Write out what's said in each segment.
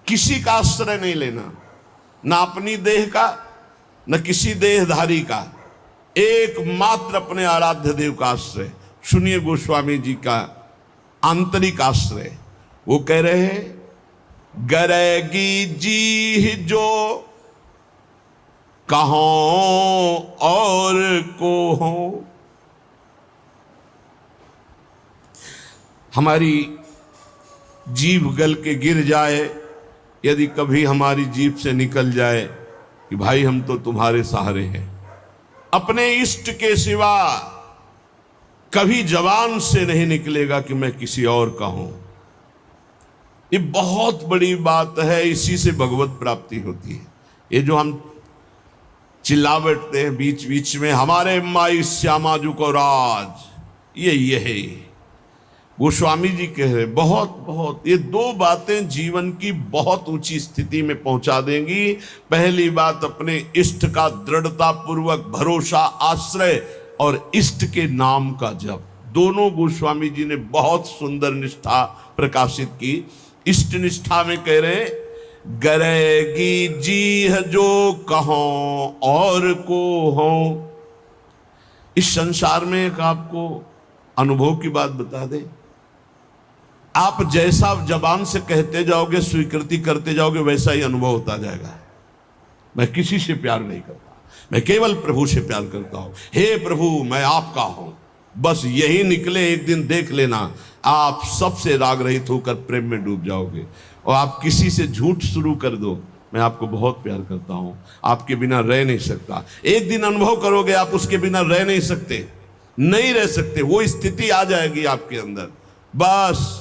किसी का आश्रय नहीं लेना, ना अपनी देह का न किसी देहधारी का, एकमात्र अपने आराध्य देव का आश्रय। सुनिए गोस्वामी जी का आंतरिक आश्रय। वो कह रहे हैं गरेगी जी जो कहों और को हो। हमारी जीभ गल के गिर जाए, यदि कभी हमारी जीभ से निकल जाए कि भाई हम तो तुम्हारे सहारे हैं, अपने इष्ट के सिवा कभी जबान से नहीं निकलेगा कि मैं किसी और का हूं। ये बहुत बड़ी बात है, इसी से भगवत प्राप्ति होती है। ये जो हम चिल्ला बैठते हैं बीच बीच में, हमारे माई श्यामा जू को राज, ये है गोस्वामी जी कह रहे बहुत बहुत, ये दो बातें जीवन की बहुत ऊंची स्थिति में पहुंचा देंगी। पहली बात अपने इष्ट का दृढ़ता पूर्वक भरोसा, आश्रय, और इष्ट के नाम का जप। दोनों गोस्वामी जी ने बहुत सुंदर निष्ठा प्रकाशित की। इष्ट निष्ठा में कह रहे गरेगी जी जो कहो और को हो। इस संसार में एक आपको अनुभव की बात बता दें, आप जैसा जबान से कहते जाओगे, स्वीकृति करते जाओगे, वैसा ही अनुभव होता जाएगा। मैं किसी से प्यार नहीं करता, मैं केवल प्रभु से प्यार करता हूं। हे प्रभु मैं आपका हूं, बस यही निकले, एक दिन देख लेना आप सबसे राग रहित होकर प्रेम में डूब जाओगे। और आप किसी से झूठ शुरू कर दो, मैं आपको बहुत प्यार करता हूं, आपके बिना रह नहीं सकता, एक दिन अनुभव करोगे आप उसके बिना रह नहीं सकते, नहीं रह सकते। वो स्थिति आ जाएगी आपके अंदर। बस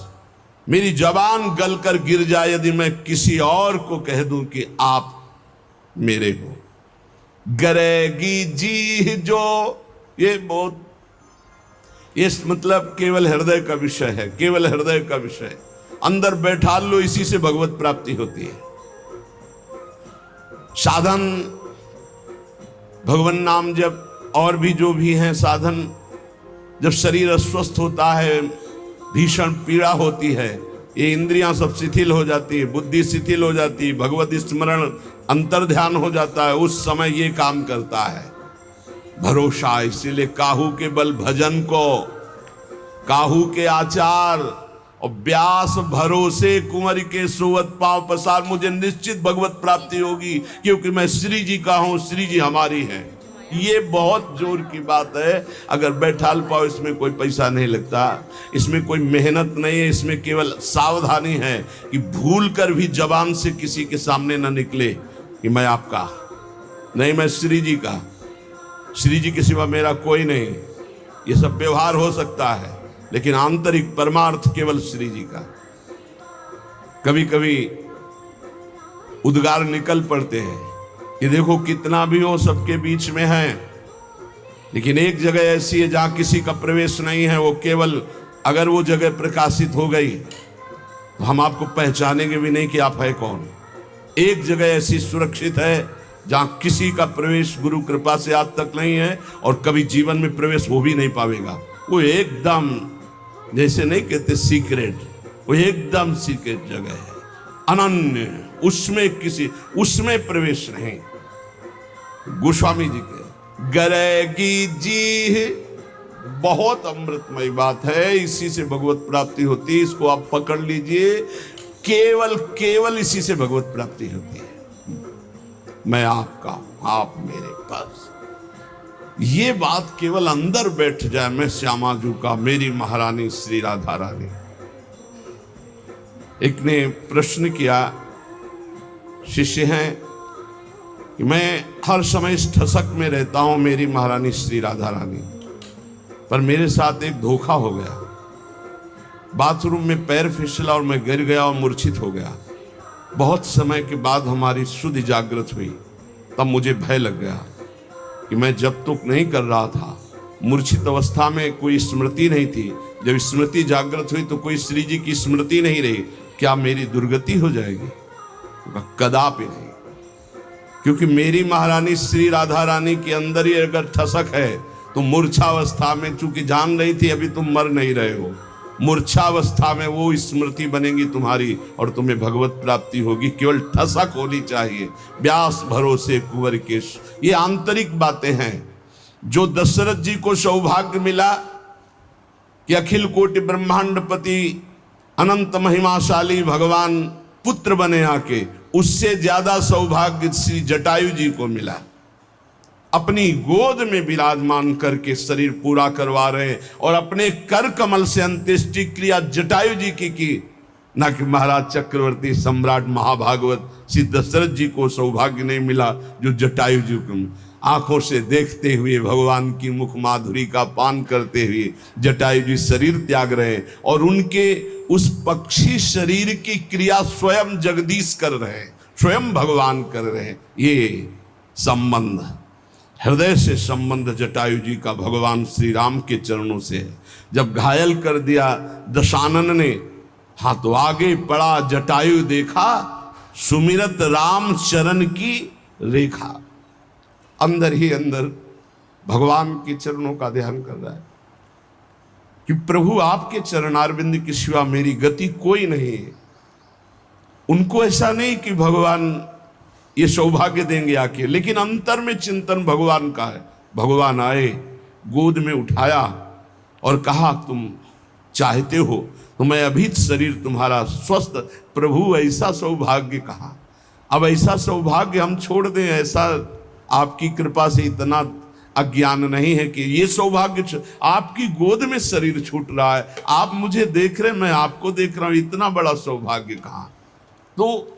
मेरी जबान गलकर गिर जाए यदि मैं किसी और को कह दूं कि आप मेरे हो। गरेगी जी जो, ये बहुत, ये मतलब केवल हृदय का विषय है, केवल हृदय का विषय। अंदर बैठा लो, इसी से भगवत प्राप्ति होती है। साधन भगवान नाम जब और भी जो भी हैं साधन, जब शरीर अस्वस्थ होता है, भीषण पीड़ा होती है, ये इंद्रियां सब शिथिल हो जाती है, बुद्धि शिथिल हो जाती है, भगवत स्मरण अंतर ध्यान हो जाता है, उस समय ये काम करता है भरोसा। इसीलिए काहू के बल भजन को, काहू के आचार और व्यास भरोसे कुंवर के सोवत पांव पसार। मुझे निश्चित भगवत प्राप्ति होगी क्योंकि मैं श्री जी का हूं, श्री जी हमारी है। ये बहुत जोर की बात है। अगर बैठाल पाओ, इसमें कोई पैसा नहीं लगता, इसमें कोई मेहनत नहीं है, इसमें केवल सावधानी है कि भूल कर भी जबान से किसी के सामने ना निकले कि मैं आपका नहीं, मैं श्री जी का, श्री जी के सिवा मेरा कोई नहीं। ये सब व्यवहार हो सकता है, लेकिन आंतरिक परमार्थ केवल श्री जी का। कभी कभी उद्गार निकल पड़ते हैं कि देखो कितना भी हो सबके बीच में है, लेकिन एक जगह ऐसी है जहां किसी का प्रवेश नहीं है। वो केवल अगर वो जगह प्रकाशित हो गई तो हम आपको पहचानेंगे भी नहीं कि आप है कौन। एक जगह ऐसी सुरक्षित है जहां किसी का प्रवेश गुरु कृपा से आज तक नहीं है और कभी जीवन में प्रवेश हो भी नहीं पाएगा। वो एकदम जैसे नहीं कहते सीक्रेट, वो एकदम सीक्रेट जगह है, अनन्य, उसमें किसी, उसमें प्रवेश नहीं। गोस्वामी जी के गरेगी जी बहुत अमृतमय बात है, इसी से भगवत प्राप्ति होती है। इसको आप पकड़ लीजिए, केवल केवल इसी से भगवत प्राप्ति होती है। मैं आपका हूं, आप मेरे पास। ये बात केवल अंदर बैठ जाए, मैं श्यामा जू का, मेरी महारानी श्री राधा रानी। एक ने प्रश्न किया, शिष्य हैं कि मैं हर समय इस ठसक में रहता हूं, मेरी महारानी श्री राधा रानी, पर मेरे साथ एक धोखा हो गया। बाथरूम में पैर फिसला और मैं गिर गया और मूर्छित हो गया। बहुत समय के बाद हमारी शुद्ध जागृत हुई, तब मुझे भय लग गया कि मैं जब तक नहीं कर रहा था, मूर्छित अवस्था में कोई स्मृति नहीं थी, जब स्मृति जागृत हुई तो कोई श्री जी की स्मृति नहीं रही, क्या मेरी दुर्गति हो जाएगी? कदापि नहीं, क्योंकि मेरी महारानी श्री राधा रानी के अंदर ही अगर ठसक है तो मूर्छावस्था में चूंकि जान रही थी अभी तुम मर नहीं रहे हो, मूर्छावस्था में वो स्मृति बनेगी तुम्हारी और तुम्हें भगवत प्राप्ति होगी। केवल ठसक होनी चाहिए, व्यास भरोसे कुंवर केश। ये आंतरिक बातें हैं। जो दशरथ जी को सौभाग्य मिला कि अखिल कोटि ब्रह्मांडपति अनंत महिमाशाली भगवान पुत्र बने आके, उससे ज्यादा सौभाग्य श्री जटायु जी को मिला। अपनी गोद में विराजमान करके शरीर पूरा करवा रहे हैं और अपने कर कमल से अंत्येष्टि क्रिया जटायु जी की ना कि महाराज चक्रवर्ती सम्राट महाभागवत श्री दशरथ जी को सौभाग्य नहीं मिला जो जटायु जी को। आंखों से देखते हुए भगवान की मुख माधुरी का पान करते हुए जटायु जी शरीर त्याग रहे हैं और उनके उस पक्षी शरीर की क्रिया स्वयं जगदीश कर रहे हैं, स्वयं भगवान कर रहे हैं। ये संबंध, हृदय से संबंध जटायु जी का भगवान श्री राम के चरणों से है। जब घायल कर दिया दशानन ने, हाँ तो आगे पड़ा जटायु देखा, सुमिरत राम चरण की रेखा। अंदर ही अंदर भगवान के चरणों का ध्यान कर रहा है कि प्रभु आपके चरणारविंद के सिवा मेरी गति कोई नहीं है। उनको ऐसा नहीं कि भगवान ये सौभाग्य देंगे आके, लेकिन अंतर में चिंतन भगवान का है। भगवान आए, गोद में उठाया और कहा तुम चाहते हो तो मैं अभी शरीर तुम्हारा स्वस्थ। प्रभु ऐसा सौभाग्य कहा। अब ऐसा सौभाग्य हम छोड़ दें, ऐसा आपकी कृपा से इतना अज्ञान नहीं है कि ये सौभाग्य आपकी गोद में शरीर छूट रहा है, आप मुझे देख रहे, मैं आपको देख रहा हूं, इतना बड़ा सौभाग्य कहाँ। तो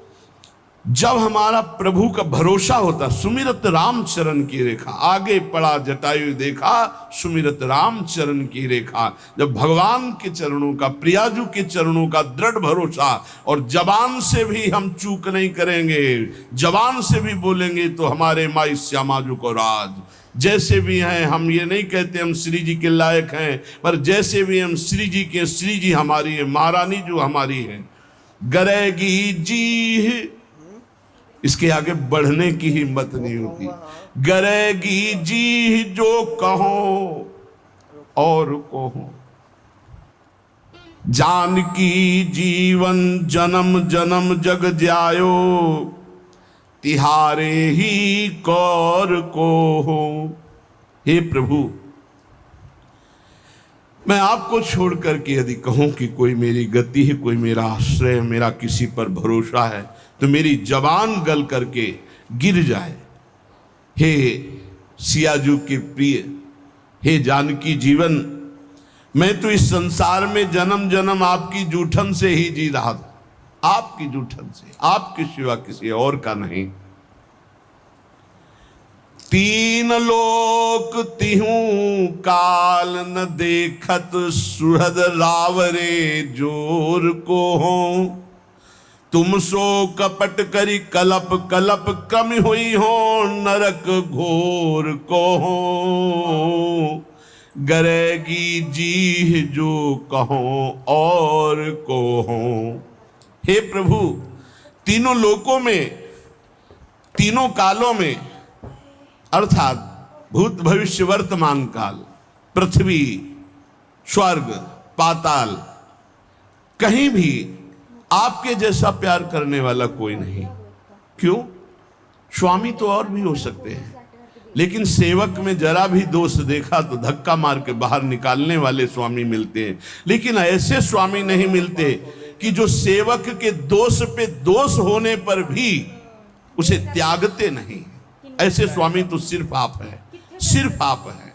जब हमारा प्रभु का भरोसा होता, सुमिरत राम चरण की रेखा, आगे पड़ा जटायु देखा सुमिरत राम चरण की रेखा। जब भगवान के चरणों का, प्रियाजू के चरणों का दृढ़ भरोसा, और जबान से भी हम चूक नहीं करेंगे, जबान से भी बोलेंगे तो हमारे माई श्यामाजू को राज। जैसे भी हैं हम, ये नहीं कहते हम श्री जी के लायक हैं, पर जैसे भी हम श्री जी के, श्री जी हमारी है, महारानी जो हमारी है। गरेगी जी, इसके आगे बढ़ने की हिम्मत नहीं होती। गरेगी जी जो कहो और कहो, जानकी जीवन जन्म जन्म जग जायो, तिहारे ही कौर को हो। हे प्रभु, मैं आपको छोड़ करके यदि कहूं कि कोई मेरी गति है, कोई मेरा आश्रय, मेरा किसी पर भरोसा है, तो मेरी जबान गल करके गिर जाए। हे सियाजू के प्रिय, हे जानकी जीवन, मैं तो इस संसार में जन्म जन्म आपकी जूठन से ही जी रहा था, आपकी जूठन से, आपके सिवा किसी और का नहीं। तीन लोक तिहूं काल न देखत, सुहृद रावरे जोर को हो। तुम सो कपट करी कलप कलप, कम हुई हो नरक घोर को हो। गरेगी जी जो कहो और को हो। हे प्रभु, तीनों लोकों में, तीनों कालों में, अर्थात भूत भविष्य वर्तमान काल, पृथ्वी, स्वर्ग, पाताल, कहीं भी आपके जैसा प्यार करने वाला कोई नहीं। क्यों? स्वामी तो और भी हो सकते हैं, लेकिन सेवक में जरा भी दोष देखा तो धक्का मार के बाहर निकालने वाले स्वामी मिलते हैं। लेकिन ऐसे स्वामी नहीं मिलते कि जो सेवक के दोष पे दोष होने पर भी उसे त्यागते नहीं। ऐसे स्वामी तो सिर्फ आप हैं, सिर्फ आप हैं,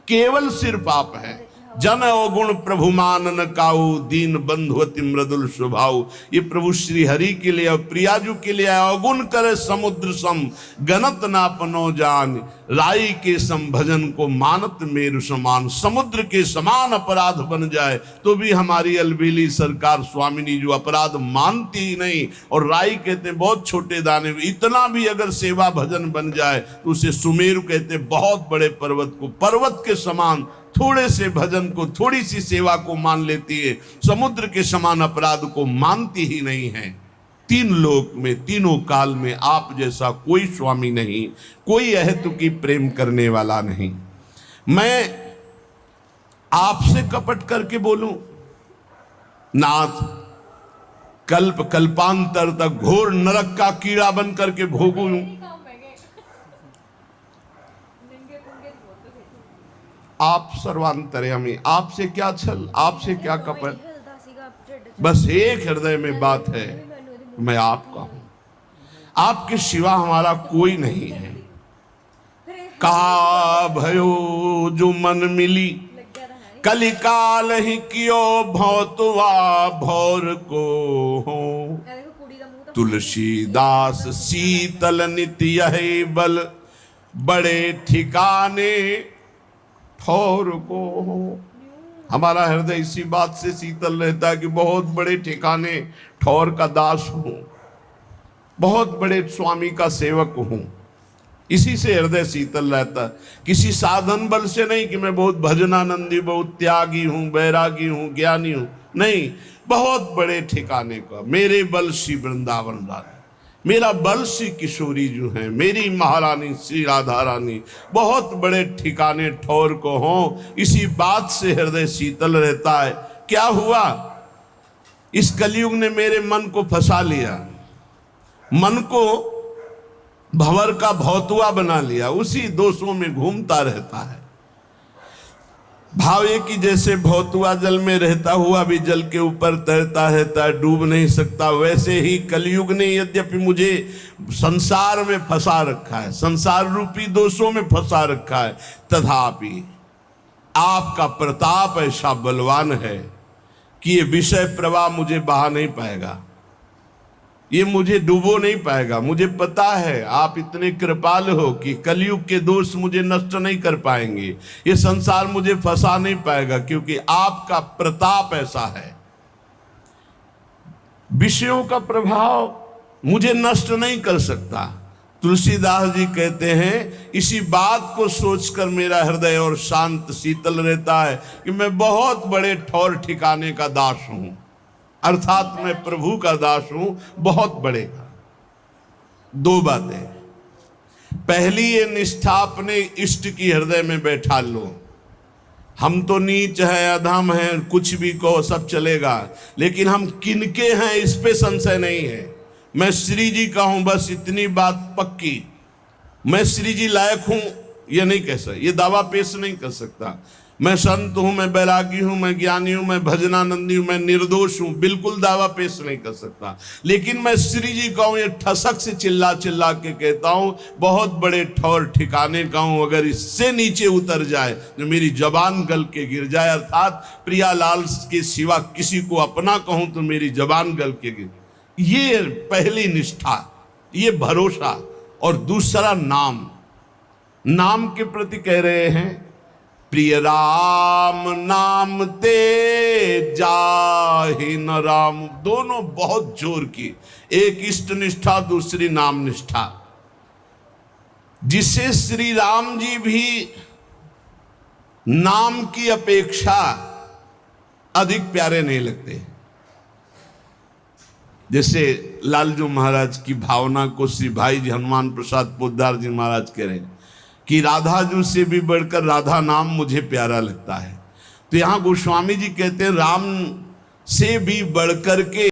केवल सिर्फ आप हैं। जन अवगुण प्रभु मानन काऊ, दीन बंधु अति मृदुल स्वभाव। ये प्रभु श्री हरि के लिए और प्रियाजू के लिए अवगुण करे समुद्र सम, गणत ना पनो जान। राई के सम भजन को मानत मेरु समान। समुद्र के समान अपराध बन जाए तो भी हमारी अलबेली सरकार स्वामिनी जो अपराध मानती ही नहीं, और राई कहते बहुत छोटे दाने, इतना भी अगर सेवा भजन बन जाए तो उसे सुमेरु कहते बहुत बड़े पर्वत को, पर्वत के समान थोड़े से भजन को, थोड़ी सी सेवा को मान लेती है, समुद्र के समान अपराध को मानती ही नहीं है। तीन लोक में, तीनों काल में आप जैसा कोई स्वामी नहीं, कोई अहेतुकी प्रेम करने वाला नहीं। मैं आपसे कपट करके बोलूं, नाथ कल्प कल्पांतर तक घोर नरक का कीड़ा बन करके भोगूं। आप सर्वांतर्यामी, आपसे क्या छल, आपसे क्या कपट, बस एक हृदय में बात है, मैं आपका हूं, आपके सिवा हमारा कोई नहीं है। का भयो जो मन मिली कलिकाल ही कियो भौतवा भौर को हो। तुलसीदास शीतल नित्य है बल बड़े ठिकाने ठौर को हो। हमारा हृदय इसी बात से शीतल रहता है कि बहुत बड़े ठिकाने ठौर का दास हूं, बहुत बड़े स्वामी का सेवक हूं, इसी से हृदय शीतल रहता है। किसी साधन बल से नहीं कि मैं बहुत भजनानंदी, बहुत त्यागी हूं, बैरागी हूं, ज्ञानी हूं, नहीं, बहुत बड़े ठिकाने का। मेरे बल श्री वृंदावन रानी, मेरा बल श्री किशोरी जो है, मेरी महारानी श्री राधा रानी, बहुत बड़े ठिकाने ठौर को हो। इसी बात से हृदय शीतल रहता है। क्या हुआ, इस कलयुग ने मेरे मन को फंसा लिया, मन को भंवर का भौतुआ बना लिया, उसी दोषों में घूमता रहता है। भाव ये कि जैसे भौतुआ जल में रहता हुआ भी जल के ऊपर तैरता रहता है, डूब नहीं सकता, वैसे ही कलयुग ने यद्यपि मुझे संसार में फंसा रखा है, संसार रूपी दोषों में फंसा रखा है, तथापि आपका प्रताप ऐसा बलवान है कि ये विषय प्रवाह मुझे बहा नहीं पाएगा, ये मुझे डूबो नहीं पाएगा। मुझे पता है आप इतने कृपाल हो कि कलयुग के दोष मुझे नष्ट नहीं कर पाएंगे, ये संसार मुझे फंसा नहीं पाएगा, क्योंकि आपका प्रताप ऐसा है। विषयों का प्रभाव मुझे नष्ट नहीं कर सकता। तुलसीदास जी कहते हैं, इसी बात को सोचकर मेरा हृदय और शांत शीतल रहता है कि मैं बहुत बड़े ठौर ठिकाने का दास हूं, अर्थात मैं प्रभु का दास हूं, बहुत बड़े का। दो बातें, पहली ये निष्ठा अपने इष्ट की हृदय में बैठा लो। हम तो नीच है, अधम है, कुछ भी कहो सब चलेगा, लेकिन हम किनके हैं इस पे संशय नहीं है। मैं श्री जी का हूं, बस इतनी बात पक्की। मैं श्री जी लायक हूं ये नहीं कह सकता, ये दावा पेश नहीं कर सकता। मैं संत हूं, मैं बैरागी हूं, मैं ज्ञानी हूं, मैं भजनानंदी हूं, मैं निर्दोष हूं, बिल्कुल दावा पेश नहीं कर सकता। लेकिन मैं श्री जी का हूं, ये ठसक से चिल्ला चिल्ला के कहता हूं, बहुत बड़े ठौर ठिकाने का हूं। अगर इससे नीचे उतर जाए तो मेरी जबान गल के गिर जाए, अर्थात प्रियालाल के सिवा किसी को अपना कहूं तो मेरी जबान गल के गिर। ये पहली निष्ठा, ये भरोसा। और दूसरा नाम, नाम के प्रति कह रहे हैं, प्रिय राम नाम ते जाहि न राम। दोनों बहुत जोर की, एक इष्ट निष्ठा, दूसरी नाम निष्ठा, जिसे श्री राम जी भी नाम की अपेक्षा अधिक प्यारे नहीं लगते। जैसे लालजू महाराज की भावना को श्री भाई जी हनुमान प्रसाद पोद्दार जी महाराज कह रहे हैं कि राधा जू से भी बढ़कर राधा नाम मुझे प्यारा लगता है। तो यहां गोस्वामी जी कहते हैं, राम से भी बढ़कर के